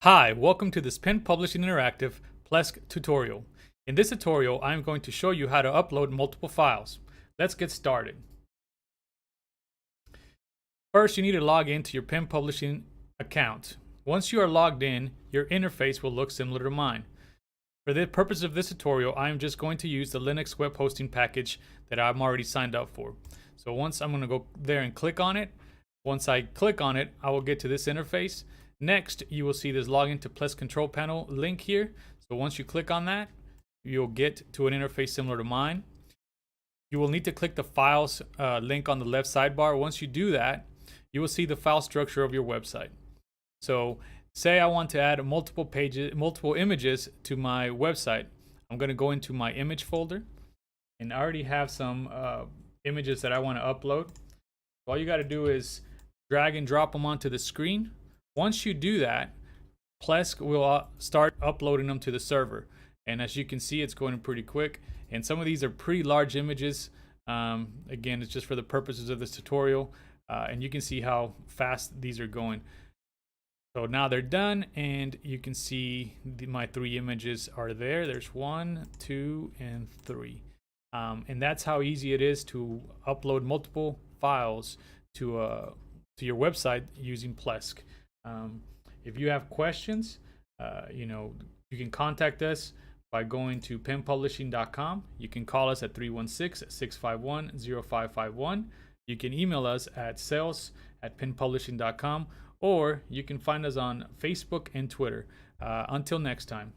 Hi, welcome to this Pen Publishing Interactive Plesk tutorial. In this tutorial, I am going to show you how to upload multiple files. Let's get started. First, you need to log into your Pen Publishing account. Once you are logged in, your interface will look similar to mine. For the purpose of this tutorial, I am just going to use the Linux web hosting package that I'm already signed up for. So once I'm going to go there and click on it. Once I click on it, I will get to this interface. Next, you will see this login to Plesk control panel link here. So once you click on that, you'll get to an interface similar to mine. You will need to click the files link on the left sidebar. Once you do that, you will see the file structure of your website. So say I want to add multiple images to my website. I'm going to go into my image folder, and I already have some images that I want to upload. All you got to do is drag and drop them onto the screen. Once you do that, Plesk will start uploading them to the server. And as you can see, it's going pretty quick. And some of these are pretty large images. Again, it's just for the purposes of this tutorial. And you can see how fast these are going. So now they're done, and you can see my 3 images are there. There's 1, 2, and 3. And that's how easy it is to upload multiple files to your website using Plesk. If you have questions, you can contact us by going to penpublishing.com. You can call us at 316-651-0551. You can email us at sales@penpublishing.com, or you can find us on Facebook and Twitter. Until next time.